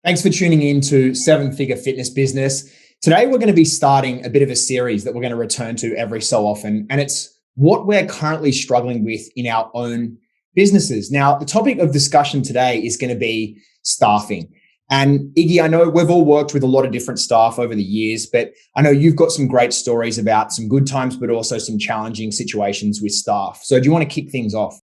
Thanks for tuning in to Seven Figure Fitness Business. Today, we're going to be starting a bit of a series that we're going to return to every so often, and it's what we're currently struggling with in our own businesses. Now, the topic of discussion today is going to be staffing. And Iggy, I know we've all worked with a lot of different staff over the years, but I know you've got some great stories about some good times, but also some challenging situations with staff. So do you want to kick things off?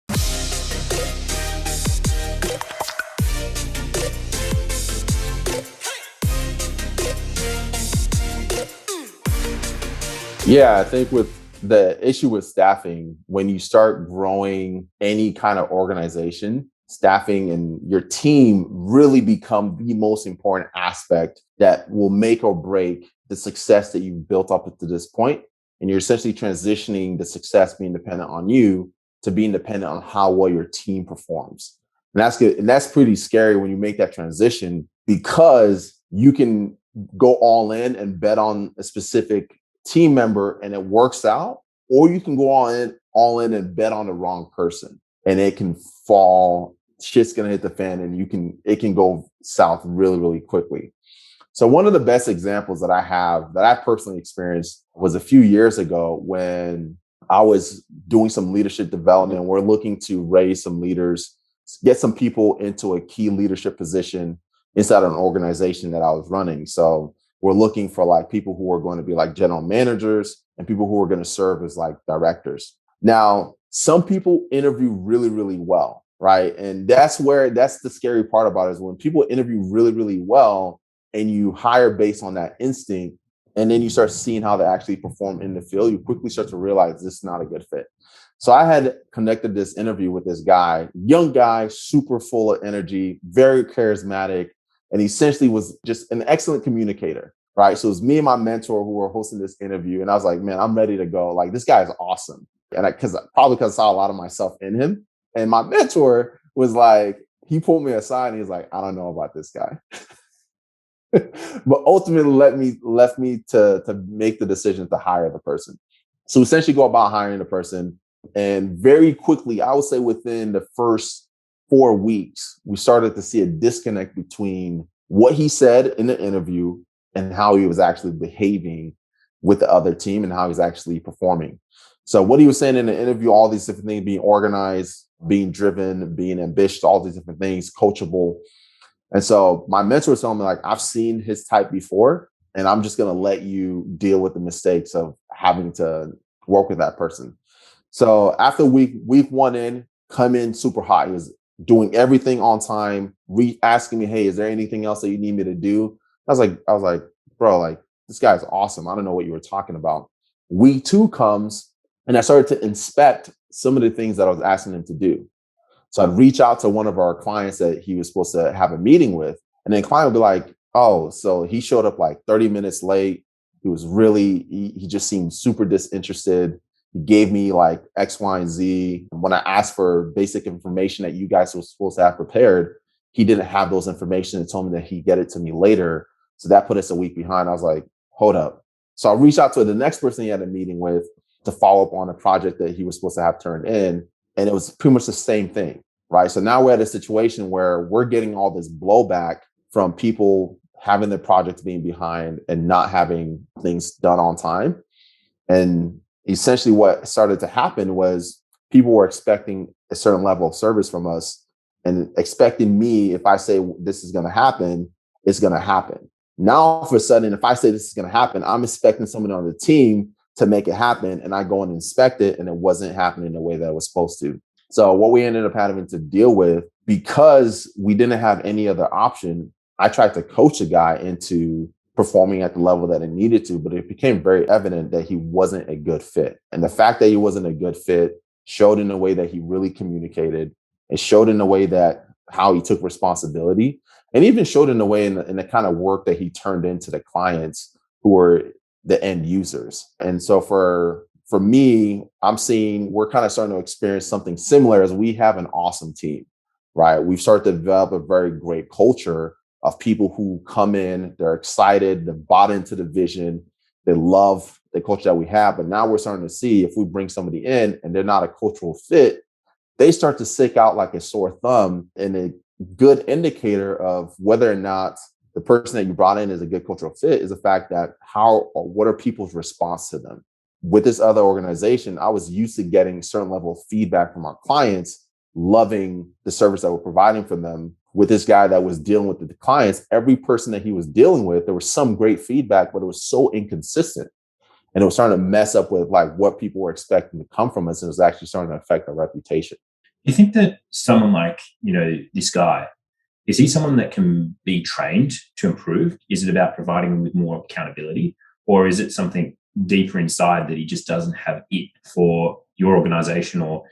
Yeah, I think with the issue with staffing, when you start growing any kind of organization, staffing and your team really become the most important aspect that will make or break the success that you've built up to this point. And you're essentially transitioning the success being dependent on you to being dependent on how well your team performs. And that's good. And that's pretty scary when you make that transition, because you can go all in and bet on a specific team member and it works out, or you can go all in and bet on the wrong person and it can fall, shit's gonna hit the fan, and it can go south really, really quickly. So one of the best examples that I have that I personally experienced was a few years ago when I was doing some leadership development. We're looking to raise some leaders, get some people into a key leadership position inside of an organization that I was running. So we're looking for like people who are going to be like general managers and people who are going to serve as like directors. Now, some people interview really, really well, right? And that's the scary part about it, is when people interview really, really well and you hire based on that instinct, and then you start seeing how they actually perform in the field, you quickly start to realize this is not a good fit. So I had conducted this interview with this guy, young guy, super full of energy, very charismatic, and essentially was just an excellent communicator, right? So it was me and my mentor who were hosting this interview. And I was like, man, I'm ready to go. Like, this guy is awesome. And because I saw a lot of myself in him. And my mentor was like, he pulled me aside and he's like, I don't know about this guy. But ultimately left me to make the decision to hire the person. So essentially go about hiring the person. And very quickly, I would say within the first 4 weeks, we started to see a disconnect between what he said in the interview and how he was actually behaving with the other team and how he's actually performing. So what he was saying in the interview, all these different things, being organized, being driven, being ambitious, all these different things, coachable. And so my mentor was telling me, like, I've seen his type before, and I'm just going to let you deal with the mistakes of having to work with that person. So after week one in, come in super hot. He was doing everything on time, asking me, hey, is there anything else that you need me to do? I was like, bro, like, this guy's awesome. I don't know what you were talking about. Week 2 comes and I started to inspect some of the things that I was asking him to do. So I'd reach out to one of our clients that he was supposed to have a meeting with. And then the client would be like, oh, so he showed up like 30 minutes late. He just seemed super disinterested. He gave me like X, Y, and Z. When I asked for basic information that you guys were supposed to have prepared, he didn't have those information and told me that he'd get it to me later. So that put us a week behind. I was like, hold up. So I reached out to the next person he had a meeting with to follow up on a project that he was supposed to have turned in. And it was pretty much the same thing, right? So now we're at a situation where we're getting all this blowback from people having their projects being behind and not having things done on time. And essentially what started to happen was people were expecting a certain level of service from us and expecting me, if I say this is going to happen, it's going to happen. Now, all of a sudden, if I say this is going to happen, I'm expecting someone on the team to make it happen, and I go and inspect it and it wasn't happening the way that it was supposed to. So what we ended up having to deal with, because we didn't have any other option, I tried to coach a guy into performing at the level that it needed to, but it became very evident that he wasn't a good fit. And the fact that he wasn't a good fit showed in the way that he really communicated. It showed in the way that how he took responsibility, and even showed in the way in the kind of work that he turned into the clients who were the end users. And so for me, I'm seeing we're kind of starting to experience something similar, as we have an awesome team, right? We've started to develop a very great culture of people who come in, they're excited, they've bought into the vision, they love the culture that we have. But now we're starting to see, if we bring somebody in and they're not a cultural fit, they start to stick out like a sore thumb, and good indicator of whether or not the person that you brought in is a good cultural fit is the fact that how or what are people's response to them. With this other organization, I was used to getting a certain level of feedback from our clients, loving the service that we're providing for them. With this guy that was dealing with the clients, every person that he was dealing with, there was some great feedback, but it was so inconsistent. And it was starting to mess up with like what people were expecting to come from us. And it was actually starting to affect our reputation. You think that someone like, this guy, is he someone that can be trained to improve? Is it about providing him with more accountability? Or is it something deeper inside that he just doesn't have it for your organization or,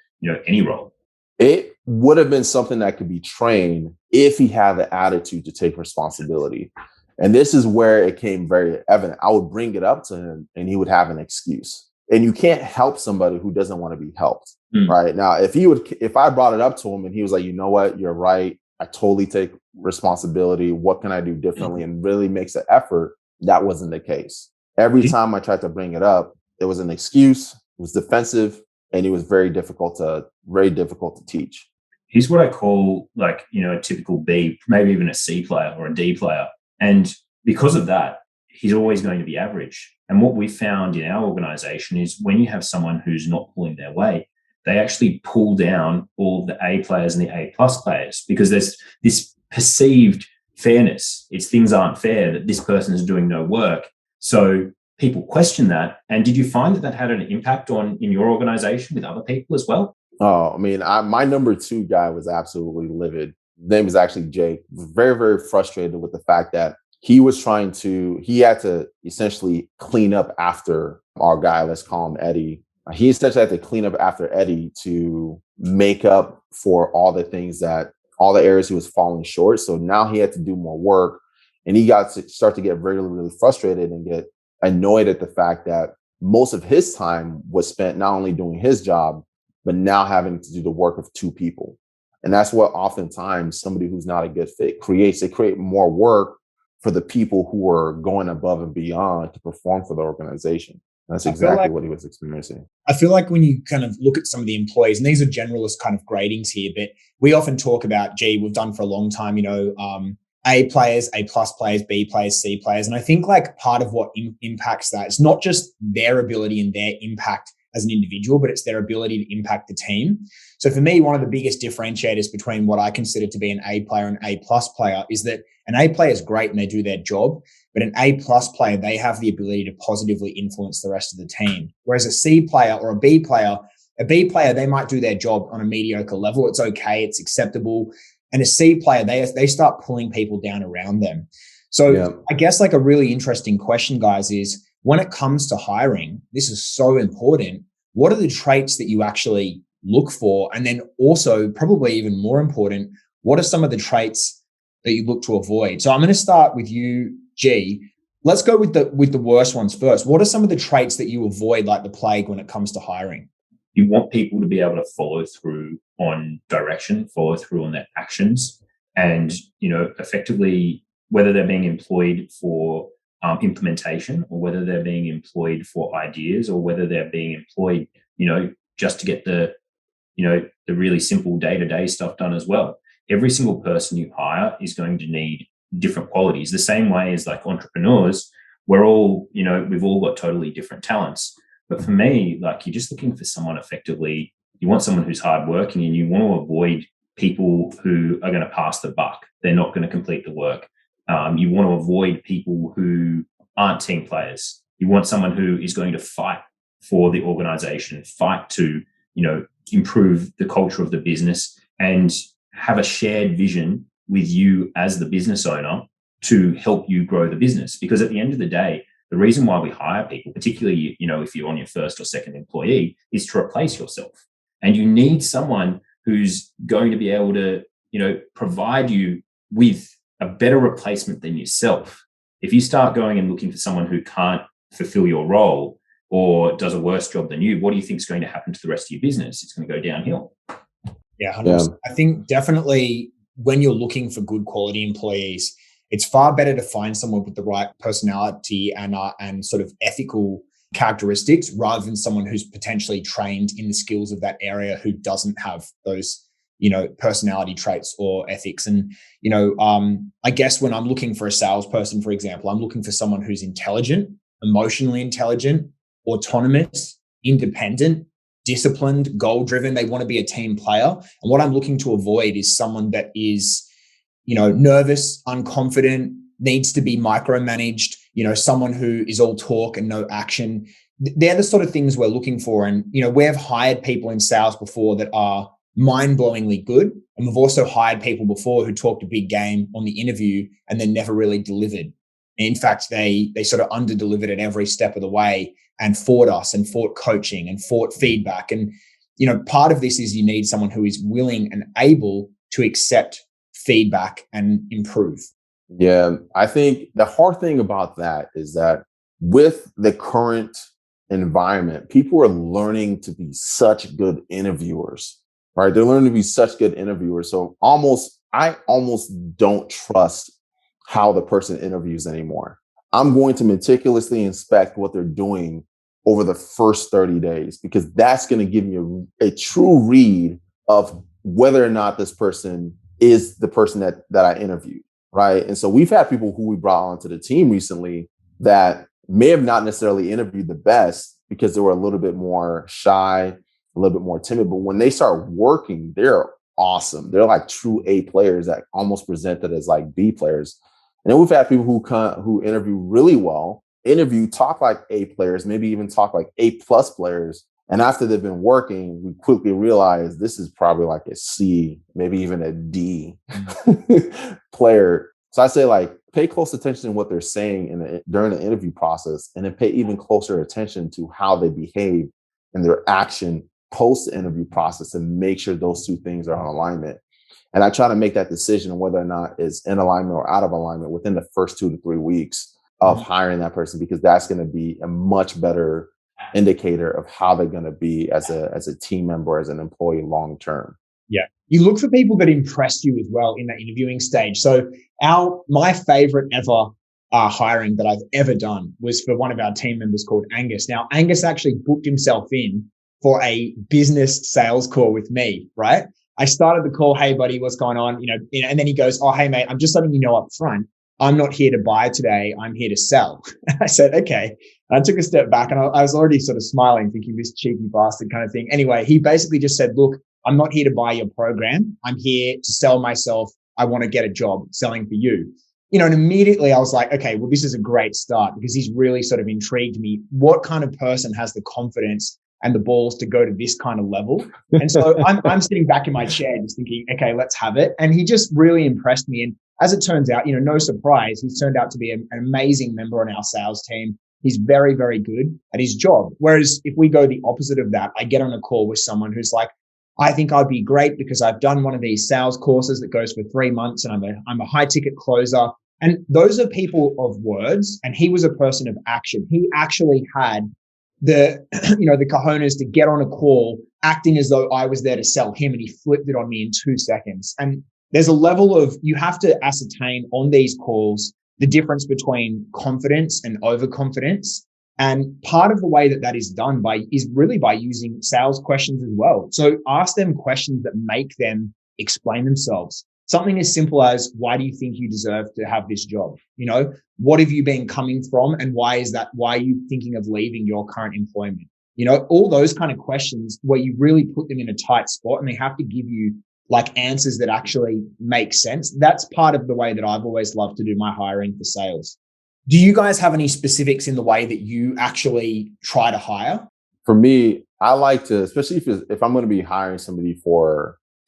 any role? It would have been something that could be trained if he had the attitude to take responsibility. And this is where it came very evident. I would bring it up to him and he would have an excuse. And you can't help somebody who doesn't want to be helped. Right now, if I brought it up to him and he was like, you know what, you're right, I totally take responsibility. What can I do differently? And really makes an effort. That wasn't the case. Every time I tried to bring it up, it was an excuse, it was defensive, and it was very difficult to teach. He's what I call a typical B, maybe even a C player or a D player. And because of that, he's always going to be average. And what we found in our organization is when you have someone who's not pulling their weight, they actually pull down all of the A players and the A plus players because there's this perceived fairness. It's things aren't fair, that this person is doing no work. So people question that. And did you find that had an impact in your organization with other people as well? Oh, I mean, my number 2 guy was absolutely livid. His name is actually Jake. Very, very frustrated with the fact that he had to essentially clean up after our guy, let's call him Eddie. He essentially had to clean up after Eddie to make up for all the areas he was falling short. So now he had to do more work, and he got to start to get really, really frustrated and get annoyed at the fact that most of his time was spent not only doing his job, but now having to do the work of 2 people. And that's what oftentimes somebody who's not a good fit creates. They create more work for the people who are going above and beyond to perform for the organization. That's exactly what he was experiencing. I feel like when you kind of look at some of the employees, and these are generalist kind of gradings here, but we often talk about, we've done for a long time, A players, A plus players, B players, C players. And I think like part of what impacts that is not just their ability and their impact as an individual, but it's their ability to impact the team. So for me, one of the biggest differentiators between what I consider to be an A player and A plus player is that an A player is great and they do their job, but an A plus player, they have the ability to positively influence the rest of the team. Whereas a C player or a B player, they might do their job on a mediocre level. It's okay. It's acceptable. And a C player, they start pulling people down around them. So I guess like a really interesting question, guys, is when it comes to hiring, this is so important. What are the traits that you actually look for? And then also, probably even more important, what are some of the traits that you look to avoid? So I'm going to start with you, G. Let's go with the worst ones first. What are some of the traits that you avoid like the plague when it comes to hiring? You want people to be able to follow through on direction, follow through on their actions, and effectively, whether they're being employed for implementation or whether they're being employed for ideas or whether they're being employed, just to get the really simple day-to-day stuff done as well. Every single person you hire is going to need different qualities. The same way as like entrepreneurs, we're all, we've all got totally different talents. But for me, like you're just looking for someone effectively, you want someone who's hardworking and you want to avoid people who are going to pass the buck. They're not going to complete the work. You want to avoid people who aren't team players. You want someone who is going to fight for the organization, fight to, improve the culture of the business and have a shared vision with you as the business owner to help you grow the business. Because at the end of the day, the reason why we hire people, particularly, if you're on your first or second employee, is to replace yourself. And you need someone who's going to be able to, provide you with a better replacement than yourself. If you start going and looking for someone who can't fulfill your role or does a worse job than you, what do you think is going to happen to the rest of your business? It's going to go downhill. Yeah, 100%. I think definitely when you're looking for good quality employees, it's far better to find someone with the right personality and sort of ethical characteristics rather than someone who's potentially trained in the skills of that area who doesn't have those personality traits or ethics. And, I guess when I'm looking for a salesperson, for example, I'm looking for someone who's intelligent, emotionally intelligent, autonomous, independent, disciplined, goal-driven. They want to be a team player. And what I'm looking to avoid is someone that is, nervous, unconfident, needs to be micromanaged, someone who is all talk and no action. They're the sort of things we're looking for. And, we've hired people in sales before that are mind-blowingly good. And we've also hired people before who talked a big game on the interview and then never really delivered. In fact, they sort of under-delivered at every step of the way and fought us and fought coaching and fought feedback. And, part of this is you need someone who is willing and able to accept feedback and improve. Yeah, I think the hard thing about that is that with the current environment, people are learning to be such good interviewers, right? They're learning to be such good interviewers. So I almost don't trust how the person interviews anymore. I'm going to meticulously inspect what they're doing over the first 30 days, because that's going to give me a true read of whether or not this person is the person that I interviewed, right? And so we've had people who we brought onto the team recently that may have not necessarily interviewed the best because they were a little bit more shy, a little bit more timid. But when they start working, they're awesome. They're like true A players that almost presented as like B players. And then we've had people who interview really well, talk like A players, maybe even talk like A plus players. And after they've been working, we quickly realize this is probably like a C, maybe even a D player. So I say, like, pay close attention to what they're saying during the interview process, and then pay even closer attention to how they behave and their action post the interview process, and make sure those two things are in alignment. And I try to make that decision on whether or not it's in alignment or out of alignment within the first 2 to 3 weeks of hiring that person, because that's going to be a much better indicator of how they're going to be as a team member, as an employee long term. Yeah. You look for people that impress you as well in that interviewing stage. So my favorite ever hiring that I've ever done was for one of our team members called Angus. Now, Angus actually booked himself in for a business sales call with me, right? I started the call, hey buddy, what's going on? And then he goes, oh, hey mate, I'm just letting you know up front, I'm not here to buy today. I'm here to sell. I said, okay. I took a step back and I was already sort of smiling, thinking this cheeky bastard kind of thing. Anyway, he basically just said, look, I'm not here to buy your program. I'm here to sell myself. I want to get a job selling for you. And immediately I was like, okay, well, this is a great start, because he's really sort of intrigued me. What kind of person has the confidence and the balls to go to this kind of level? And so I'm sitting back in my chair just thinking, okay, let's have it. And he just really impressed me. And as it turns out, no surprise, he's turned out to be an amazing member on our sales team. He's very, very good at his job. Whereas if we go the opposite of that, I get on a call with someone who's like, I think I'd be great because I've done one of these sales courses that goes for 3 months and I'm a high ticket closer. And those are people of words. And he was a person of action. He actually had the cojones to get on a call acting as though I was there to sell him, and he flipped it on me in 2 seconds. And there's a level of, you have to ascertain on these calls the difference between confidence and overconfidence. And part of the way that is done is really by using sales questions as well. So ask them questions that make them explain themselves. Something as simple as, why do you think you deserve to have this job? What have you been coming from? And why are you thinking of leaving your current employment? All those kind of questions where you really put them in a tight spot and they have to give you like answers that actually make sense. That's part of the way that I've always loved to do my hiring for sales. Do you guys have any specifics in the way that you actually try to hire? For me, I like to, especially if I'm going to be hiring somebody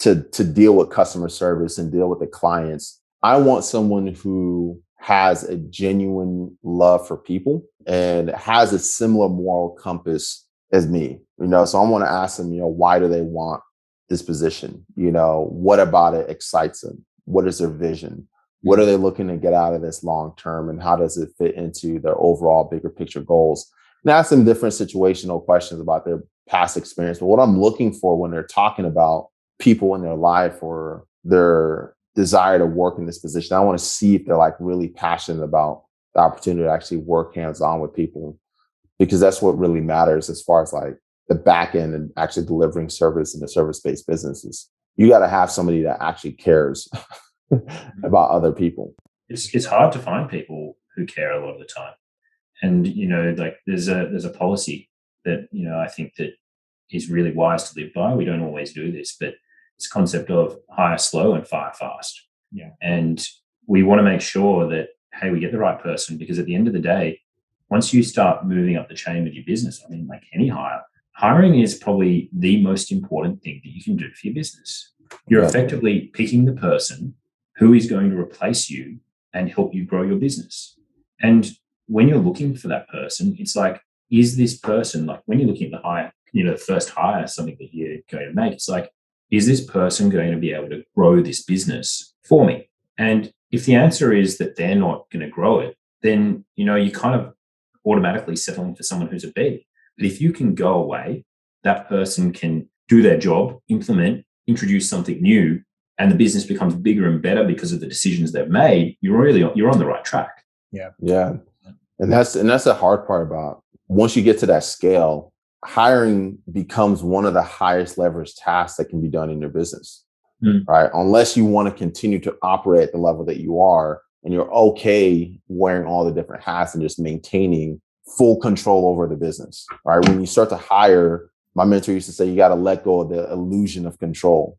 to deal with customer service and deal with the clients, I want someone who has a genuine love for people and has a similar moral compass as me. So I want to ask them, why do they want this position? What about it excites them? What is their vision? What are they looking to get out of this long term? And how does it fit into their overall bigger picture goals? And ask them different situational questions about their past experience. But what I'm looking for when they're talking about people in their life or their desire to work in this position, I want to see if they're like really passionate about the opportunity to actually work hands-on with people, because that's what really matters as far as like the back end and actually delivering service in the service-based businesses. you got to have somebody that actually cares about other people. It's hard to find people who care a lot of the time. And, like there's a policy that, I think that is really wise to live by. We don't always do this, but it's a concept of hire slow and fire fast. Yeah. And we want to make sure that, hey, we get the right person, because at the end of the day, once you start moving up the chain with your business, like any hiring is probably the most important thing that you can do for your business. You're effectively picking the person who is going to replace you and help you grow your business. And when you're looking for that person, it's like, is this person, like when you're looking at the hire, the first hire, something that you're going to make, it's like, is this person going to be able to grow this business for me? And if the answer is that they're not going to grow it, then, you kind of automatically settling for someone who's a B. But if you can go away, that person can do their job, implement, introduce something new, and the business becomes bigger and better because of the decisions they've made, you're on the right track. Yeah. And that's the hard part about, once you get to that scale, hiring becomes one of the highest leverage tasks that can be done in your business, right? Unless you want to continue to operate at the level that you are, and you're okay wearing all the different hats and just maintaining full control over the business, right? When you start to hire, my mentor used to say, you got to let go of the illusion of control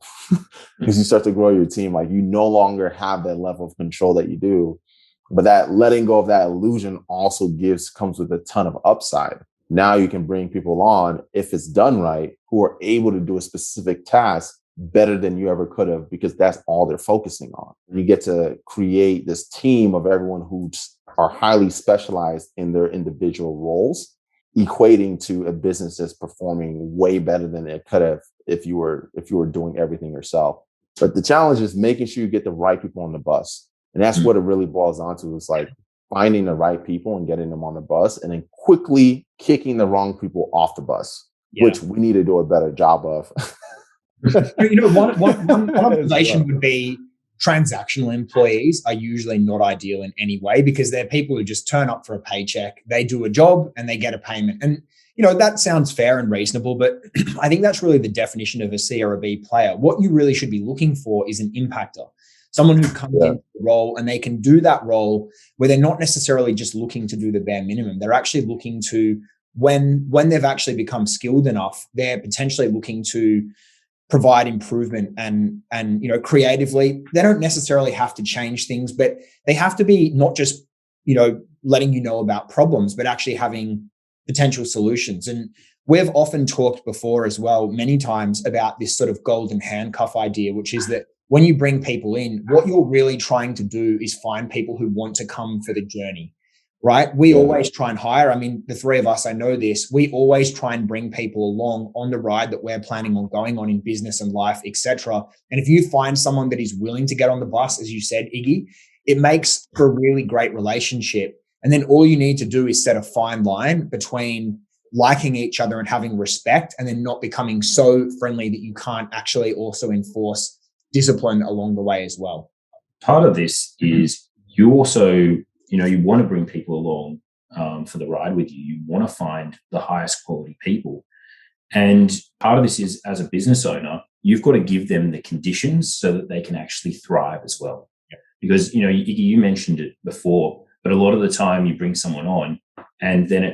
because you start to grow your team. Like, you no longer have that level of control that you do, but that letting go of that illusion also comes with a ton of upside. Now you can bring people on, if it's done right, who are able to do a specific task better than you ever could have, because that's all they're focusing on. You get to create this team of everyone who are highly specialized in their individual roles, equating to a business that's performing way better than it could have if you were doing everything yourself. But the challenge is making sure you get the right people on the bus. And that's what it really boils down to, is like finding the right people and getting them on the bus, and then quickly kicking the wrong people off the bus, which we need to do a better job of. One observation would be transactional employees are usually not ideal in any way, because they're people who just turn up for a paycheck, they do a job and they get a payment. And, that sounds fair and reasonable, but I think that's really the definition of a C or a B player. What you really should be looking for is an impactor, someone who comes into the role and they can do that role where they're not necessarily just looking to do the bare minimum. They're actually looking to, when they've actually become skilled enough, they're potentially looking to provide improvement and creatively. They don't necessarily have to change things, but they have to be not just, letting you know about problems, but actually having potential solutions. And we've often talked before as well, many times, about this sort of golden handcuff idea, which is that when you bring people in, what you're really trying to do is find people who want to come for the journey. Right? We always try and hire. I mean, the three of us, I know this, we always try and bring people along on the ride that we're planning on going on in business and life, etc. And if you find someone that is willing to get on the bus, as you said, Iggy, it makes for a really great relationship. And then all you need to do is set a fine line between liking each other and having respect, and then not becoming so friendly that you can't actually also enforce discipline along the way as well. Part of this is you also, you want to bring people along for the ride with you. You want to find the highest quality people. And part of this is, as a business owner, you've got to give them the conditions so that they can actually thrive as well. Yeah. Because, you mentioned it before, but a lot of the time you bring someone on and then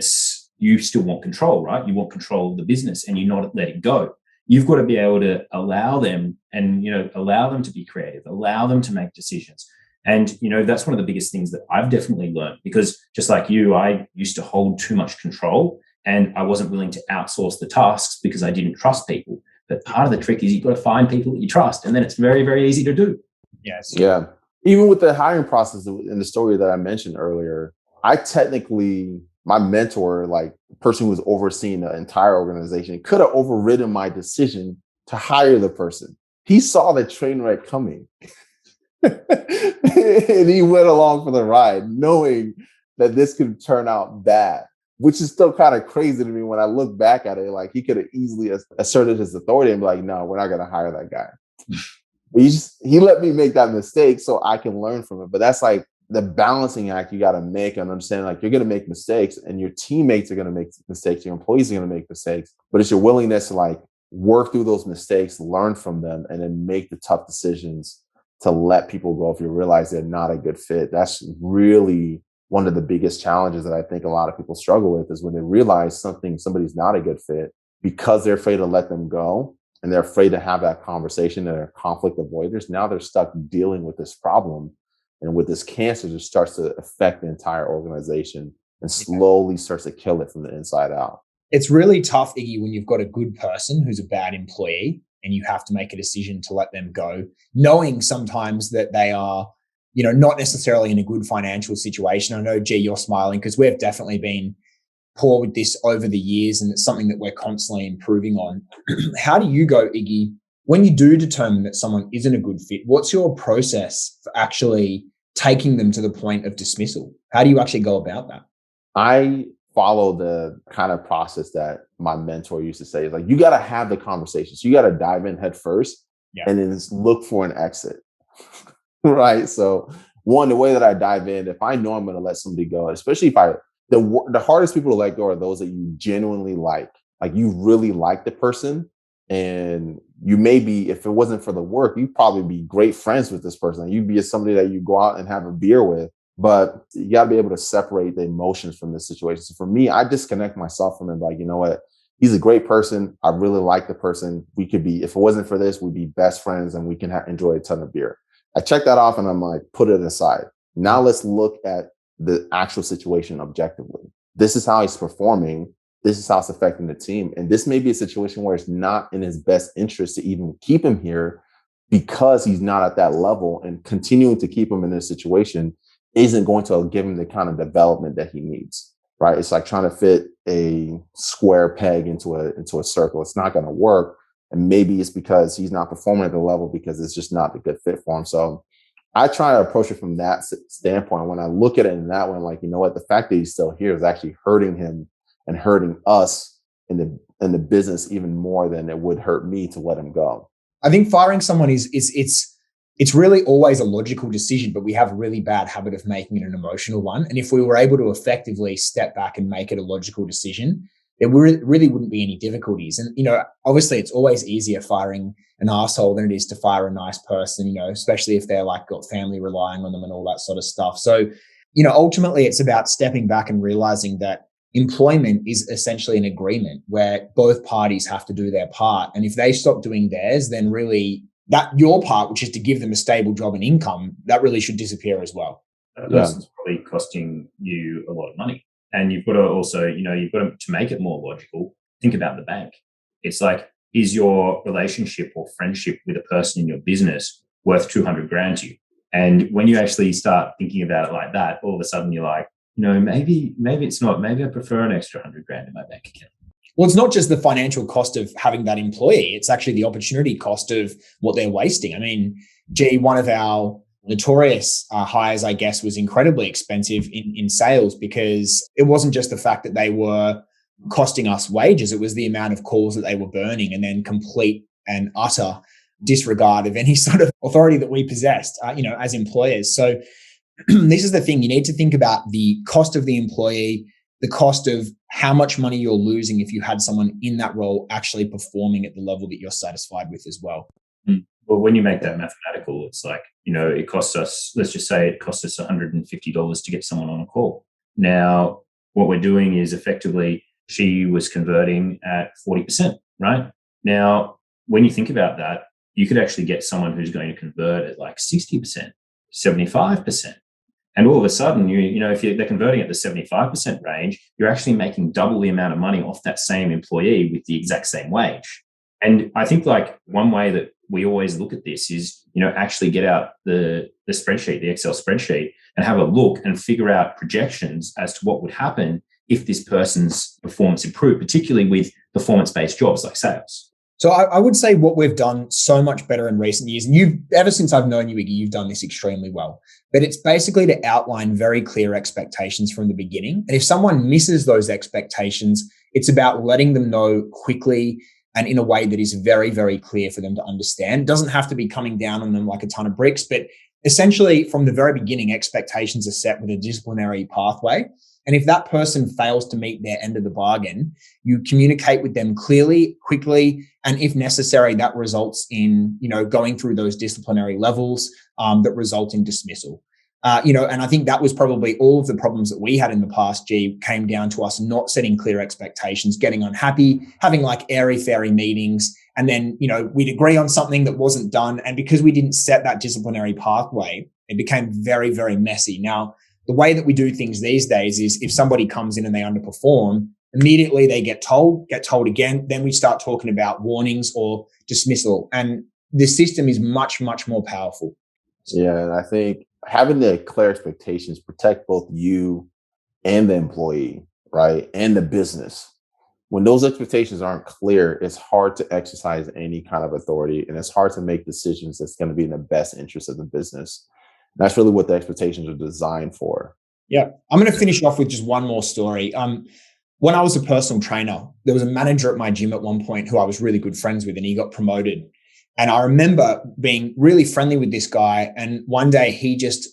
you still want control, right? You want control of the business and you're not letting go. You've got to be able to allow them to be creative, allow them to make decisions. And, that's one of the biggest things that I've definitely learned, because just like you, I used to hold too much control and I wasn't willing to outsource the tasks because I didn't trust people. But part of the trick is you've got to find people that you trust, and then it's very, very easy to do. Yes. Yeah. Even with the hiring process in the story that I mentioned earlier, my mentor, like the person who was overseeing the entire organization, could have overridden my decision to hire the person. He saw the train wreck coming. And he went along for the ride, knowing that this could turn out bad, which is still kind of crazy to me when I look back at it. Like, he could have easily asserted his authority and be like, no, we're not going to hire that guy. But he let me make that mistake so I can learn from it. But that's like the balancing act you got to make, and understand, like, you're going to make mistakes and your teammates are going to make mistakes. Your employees are going to make mistakes, but it's your willingness to, like, work through those mistakes, learn from them, and then make the tough decisions to let people go if you realize they're not a good fit. That's really one of the biggest challenges that I think a lot of people struggle with, is when they realize somebody's not a good fit, because they're afraid to let them go and they're afraid to have that conversation, and they're conflict avoiders. Now they're stuck dealing with this problem, and with this cancer just starts to affect the entire organization and slowly starts to kill it from the inside out. It's really tough, Iggy, when you've got a good person who's a bad employee and you have to make a decision to let them go, knowing sometimes that they are, not necessarily in a good financial situation. I know, G, you're smiling because we've definitely been poor with this over the years, and it's something that we're constantly improving on. How do you go, Iggy, when you do determine that someone isn't a good fit? What's your process for actually taking them to the point of dismissal? How do you actually go about that? I follow the kind of process that my mentor used to say, is like, you got to have the conversation. So you got to dive in head first, and then look for an exit. Right. So the way that I dive in, if I know I'm going to let somebody go, especially if the hardest people to let go are those that you genuinely like you really like the person. And you may be, if it wasn't for the work, you'd probably be great friends with this person. You'd be somebody that you go out and have a beer with. But you got to be able to separate the emotions from this situation. So for me, I disconnect myself from him. Like, you know what? He's a great person. I really like the person. We could be, if it wasn't for this, we'd be best friends and we can enjoy a ton of beer. I check that off and I'm like, put it aside. Now let's look at the actual situation objectively. This is how he's performing. This is how it's affecting the team. And this may be a situation where it's not in his best interest to even keep him here, because he's not at that level, and continuing to keep him in this situation isn't going to give him the kind of development that he needs, right? It's like trying to fit a square peg into a circle. It's not going to work. And maybe it's because he's not performing at the level because it's just not a good fit for him. So I try to approach it from that standpoint. When I look at it in that way, I'm like, you know what? The fact that he's still here is actually hurting him and hurting us in the business even more than it would hurt me to let him go. I think firing someone it's really always a logical decision, but we have a really bad habit of making it an emotional one. And if we were able to effectively step back and make it a logical decision, there really wouldn't be any difficulties. And, obviously it's always easier firing an asshole than it is to fire a nice person, especially if they're like got family relying on them and all that sort of stuff. So, ultimately it's about stepping back and realizing that employment is essentially an agreement where both parties have to do their part. And if they stop doing theirs, then really that your part, which is to give them a stable job and income, that really should disappear as well. That person's probably costing you a lot of money. And you've got to also, you've got to make it more logical, think about the bank. It's like, is your relationship or friendship with a person in your business worth 200 grand to you? And when you actually start thinking about it like that, all of a sudden you're like, maybe it's not. Maybe I prefer an extra 100 grand in my bank account. Well, it's not just the financial cost of having that employee. It's actually the opportunity cost of what they're wasting. I mean, one of our notorious hires, I guess, was incredibly expensive in sales, because it wasn't just the fact that they were costing us wages. It was the amount of calls that they were burning, and then complete and utter disregard of any sort of authority that we possessed, as employers. So this is the thing. You need to think about the cost of the employee, the cost of how much money you're losing if you had someone in that role actually performing at the level that you're satisfied with as well. Well, when you make that mathematical, it's like, it costs us, let's just say it costs us $150 to get someone on a call. Now, what we're doing is effectively she was converting at 40%, right? Now, when you think about that, you could actually get someone who's going to convert at like 60%, 75%. And all of a sudden, if they're converting at the 75% range, you're actually making double the amount of money off that same employee with the exact same wage. And I think like one way that we always look at this is, actually get out the spreadsheet, the Excel spreadsheet, and have a look and figure out projections as to what would happen if this person's performance improved, particularly with performance-based jobs like sales. So I would say what we've done so much better in recent years, and ever since I've known you, Iggy, you've done this extremely well, but it's basically to outline very clear expectations from the beginning. And if someone misses those expectations, it's about letting them know quickly and in a way that is very, very clear for them to understand. It doesn't have to be coming down on them like a ton of bricks, but essentially from the very beginning, expectations are set with a disciplinary pathway. And if that person fails to meet their end of the bargain, you communicate with them clearly, quickly, and if necessary, that results in, going through those disciplinary levels that result in dismissal. And I think that was probably all of the problems that we had in the past, came down to us not setting clear expectations, getting unhappy, having like airy-fairy meetings. And then, we'd agree on something that wasn't done. And because we didn't set that disciplinary pathway, it became very, very messy. Now, the way that we do things these days is if somebody comes in and they underperform, immediately they get told again. Then we start talking about warnings or dismissal. And the system is much, much more powerful. Yeah, and I think having the clear expectations protect both you and the employee, right? And the business. When those expectations aren't clear, it's hard to exercise any kind of authority, and it's hard to make decisions that's going to be in the best interest of the business. And that's really what the expectations are designed for. Yeah. I'm going to finish off with just one more story. When I was a personal trainer, there was a manager at my gym at one point who I was really good friends with, and he got promoted. And I remember being really friendly with this guy. And one day he just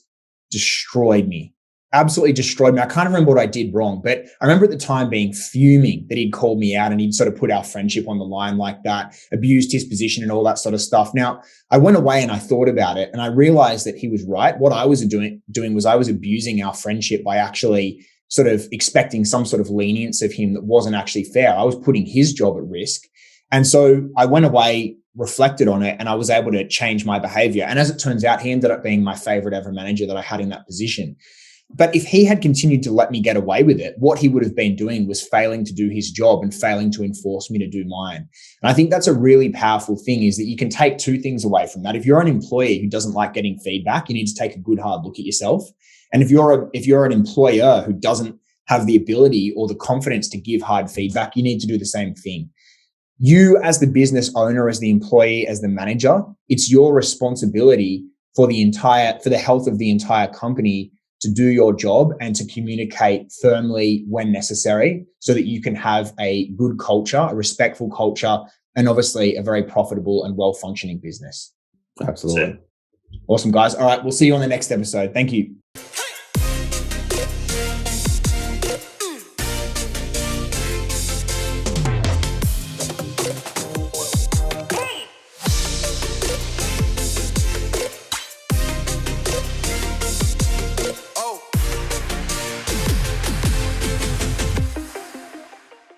destroyed me, absolutely destroyed me. I can't remember what I did wrong, but I remember at the time being fuming that he'd called me out and he'd sort of put our friendship on the line like that, abused his position and all that sort of stuff. Now, I went away and I thought about it and I realized that he was right. What I was doing was I was abusing our friendship by actually sort of expecting some sort of lenience of him that wasn't actually fair. I was putting his job at risk. And so I went away, reflected on it, and I was able to change my behavior. And as it turns out, he ended up being my favorite ever manager that I had in that position. But if he had continued to let me get away with it, what he would have been doing was failing to do his job and failing to enforce me to do mine. And I think that's a really powerful thing, is that you can take two things away from that. If you're an employee who doesn't like getting feedback, you need to take a good hard look at yourself. And if you're an employer who doesn't have the ability or the confidence to give hard feedback, you need to do the same thing. You, as the business owner, as the employee, as the manager, it's your responsibility for the health of the entire company to do your job and to communicate firmly when necessary so that you can have a good culture, a respectful culture, and obviously a very profitable and well-functioning business. Absolutely. Awesome, guys. All right, we'll see you on the next episode. Thank you.